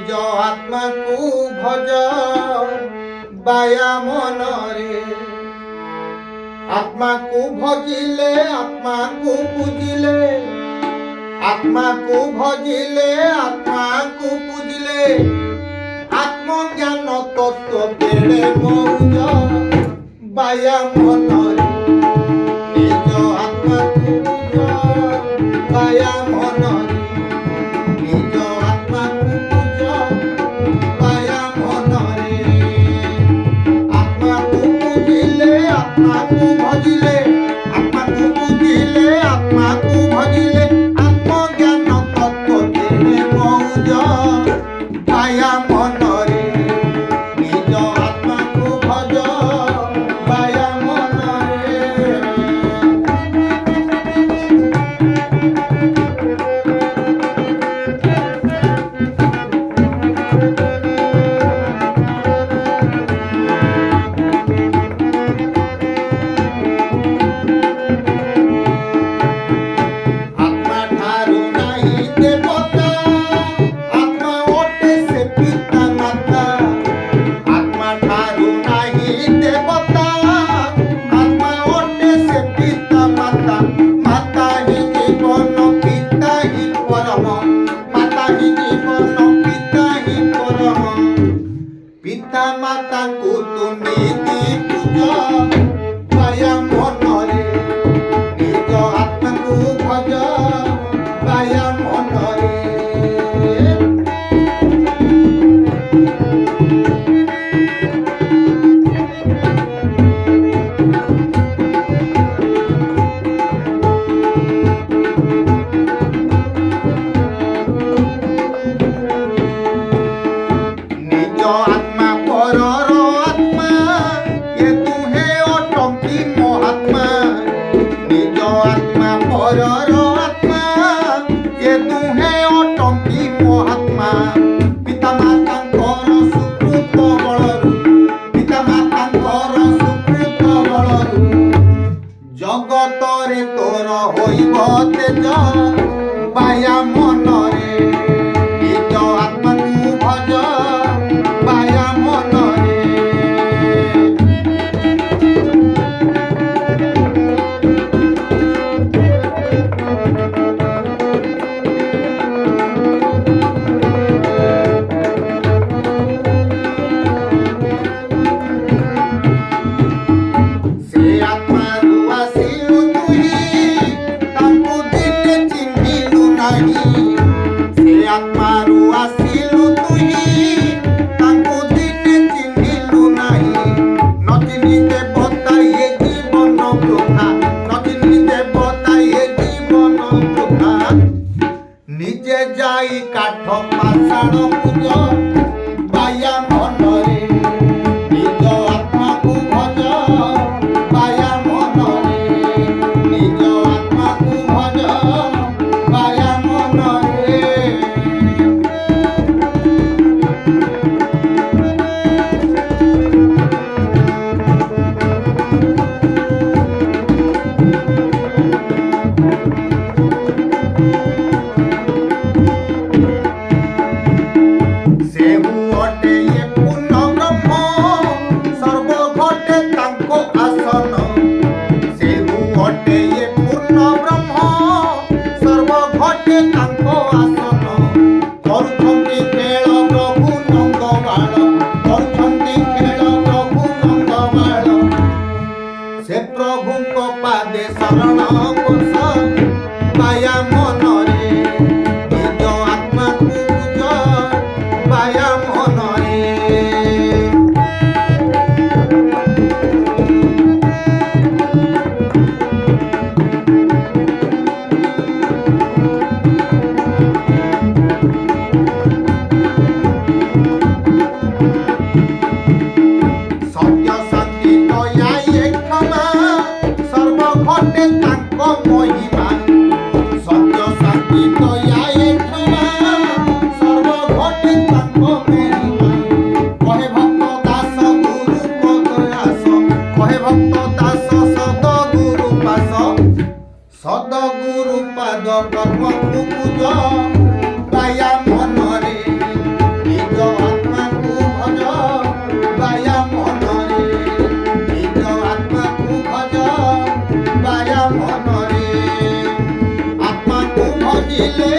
নিজ আত্মাকু ভজ বায়া মনরে আত্মাকু ভজিলে আত্মাকু পুজিলে আত্মাকু ভজিলে আত্মাকু পুজিলে আত্মজ্ঞান তত্ত্ব বেড়ে মৌজ বায়া মনরে নিজ আত্মাকু পুজ বায়া মনরে নিজ আত্মাকু পুজ বায়া মনরে আত্মাকু পুজিলে আত্মাকু ভজিলে আত্মাকু পুজিলে আত্মাকু ভজিলে আত্মজ্ঞান তত্ত্ব বেড়ে মৌজ বায়া মনরে নিজ আত্মাকু ভজ বায়া মনরে আত্মা ঠারু নাহি দেবতা আত্মা ওঠে সে পিতা মাতা আত্মা ঠারু নাহি দেবতা আত্মা ওঠে সে পিতা মাতা মাতা হি জীবন পিতা হি পরম মাতা হি জীবন পিতা হি পরম পিতা মাতাଙ୍କୁ ତୁମେ ଦି ପୂଜ ବାୟା ମନରେ ନିଜ ଆତ୍ମାକୁ ଭଜ ବାୟା ମନରେ ନିଜ ଆତ୍ମା ପରର ଆତ୍ମା ଏ ଦୁହେଁ ଅଟନ୍ତି ମହାତ୍ମା ନିଜ ଆତ୍ମା ପରର ଆତ୍ମା ଏ ଦୁହେଁ ଅଟନ୍ତି ମହାତ୍ମା ପିତା ମାତାଙ୍କର ସୁକୃତ ବଳରୁ ପିତା ମାତାଙ୍କର ସୁକୃତ ବଳରୁ ଜଗତରେ ତୋର ହୋଇବ ତେଜ ବାୟା ମନରେ ନିଜ ଆତ୍ମାକୁ ଭଜ ବାୟା ମନରେ ସେ ଆତ୍ମାରୁ ଆସିଲୁ ତୁହି ତାଙ୍କୁ ଦିନେ ଚିହ୍ନିଲୁ ନାହିଁ ସେ ଆତ୍ମାରୁ ଆସିଲୁ ତୁହି ତାଙ୍କୁ ଦିନେ ଚିହ୍ନିଲୁ ନାହିଁ ନ ଚିହ୍ନି ଦେବତା ଏ ଜୀବନ ବୃଥା ନ ଚିହ୍ନି ଦେବତା ଏ ଜୀବନ ବୃଥା ନିଜେ ଯାଇ କାଠ ପାଷାଣ ପୂଜ ବାୟା ମନରେ ନିଜ ଆତ୍ମାକୁ ଭଜ ବାୟା ମନରେ ନିଜ ଆତ୍ମାକୁ ଭଜ ବାୟା ମନରେ ସେହୁ ଅଟେ ଏ ପୂର୍ଣ୍ଣ ବ୍ରହ୍ମ ସର୍ବ ଘଟେ ତାଙ୍କ ଆସନ ସେହୁ ଅଟେ ଏ ପୂର୍ଣ୍ଣ ବ୍ରହ୍ମ ସର୍ବ ଘଟେ ତାଙ୍କ ଆସନ କରୁଛନ୍ତି ଖେଳ ପ୍ରଭୁ ନନ୍ଦବାଳ କରୁଛନ୍ତି ଖେଳ ପ୍ରଭୁ ନନ୍ଦବାଳ ସେ ପ୍ରଭୁଙ୍କ ପାଦେ ଶରଣ ପଶ ବାୟା ମନରେ ନିଜ ଆତ୍ମାକୁ ପୂଜ ବାୟା ମନରେ ସତ୍ୟ ଶାନ୍ତି ଦୟା ଏ କ୍ଷମା ସର୍ବ ଘଟେ ତାଙ୍କ ମହିମା দিলে